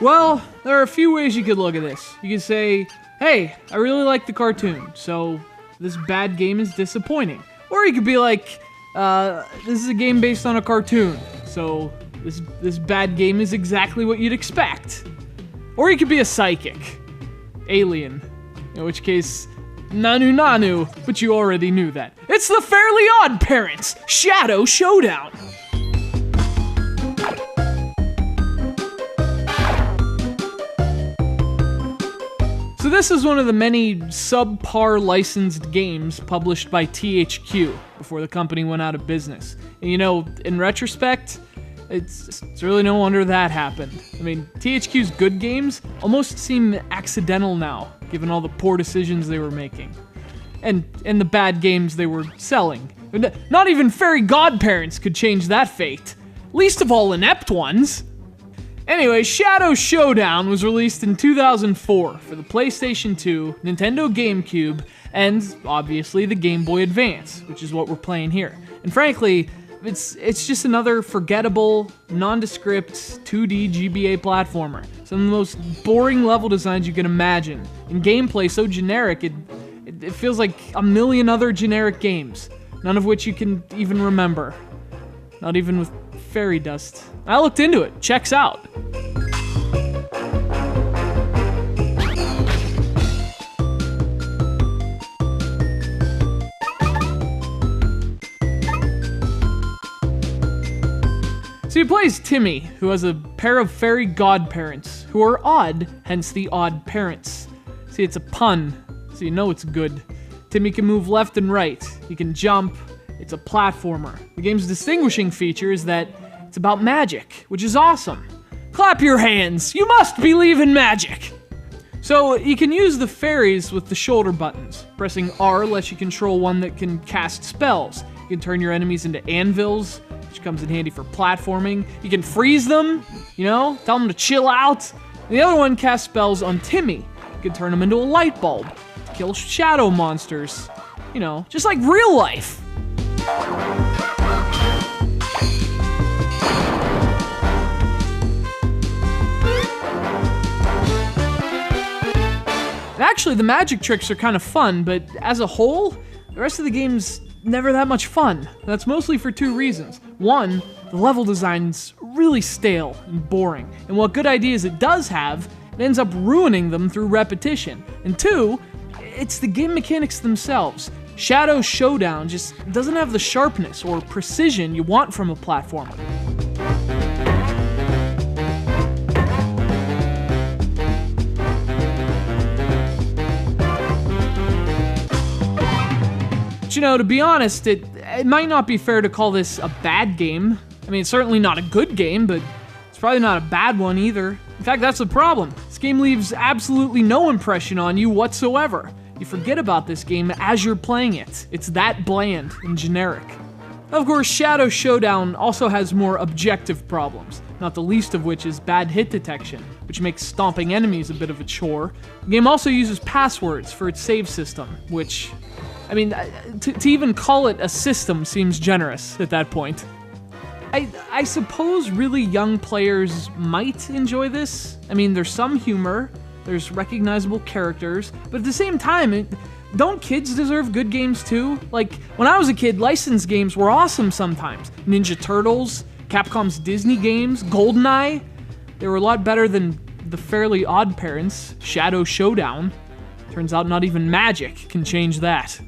Well, there are a few ways you could look at this. You could say, hey, I really like the cartoon, so this bad game is disappointing. Or you could be like, this is a game based on a cartoon, so this bad game is exactly what you'd expect. Or you could be a psychic. Alien. In which case, nanu nanu, but you already knew that. It's the Fairly Odd Parents, Shadow Showdown. So this is one of the many subpar licensed games published by THQ before the company went out of business. And you know, in retrospect, it's really no wonder that happened. I mean, THQ's good games almost seem accidental now, given all the poor decisions they were making. And the bad games they were selling. Not even fairy godparents could change that fate. Least of all inept ones. Anyway, Shadow Showdown was released in 2004 for the PlayStation 2, Nintendo GameCube, and obviously the Game Boy Advance, which is what we're playing here. And frankly, it's just another forgettable, nondescript 2D GBA platformer. Some of the most boring level designs you can imagine. And gameplay so generic, it feels like a million other generic games, none of which you can even remember. Not even with fairy dust. I looked into it. Checks out. So he plays Timmy, who has a pair of fairy godparents, who are odd, hence the odd parents. See, it's a pun, so you know it's good. Timmy can move left and right. He can jump. It's a platformer. The game's distinguishing feature is that it's about magic, which is awesome. Clap your hands! You must believe in magic! So, you can use the fairies with the shoulder buttons. Pressing R lets you control one that can cast spells. You can turn your enemies into anvils, which comes in handy for platforming. You can freeze them, you know, tell them to chill out. And the other one casts spells on Timmy. You can turn him into a light bulb to kill shadow monsters. You know, just like real life. Actually, the magic tricks are kind of fun, but as a whole, the rest of the game's never that much fun. That's mostly for two reasons. One, the level design's really stale and boring, and what good ideas it does have, it ends up ruining them through repetition. And two, it's the game mechanics themselves. Shadow Showdown just doesn't have the sharpness or precision you want from a platformer. But you know, to be honest, it might not be fair to call this a bad game. I mean, it's certainly not a good game, but it's probably not a bad one either. In fact, that's the problem. This game leaves absolutely no impression on you whatsoever. You forget about this game as you're playing it. It's that bland and generic. Of course, Shadow Showdown also has more objective problems, not the least of which is bad hit detection, which makes stomping enemies a bit of a chore. The game also uses passwords for its save system, which, I mean, to even call it a system seems generous at that point. I suppose really young players might enjoy this. I mean, there's some humor, there's recognizable characters, but at the same time, don't kids deserve good games too? Like, when I was a kid, licensed games were awesome sometimes. Ninja Turtles, Capcom's Disney games, GoldenEye, they were a lot better than the Fairly Odd Parents, Shadow Showdown. Turns out not even magic can change that.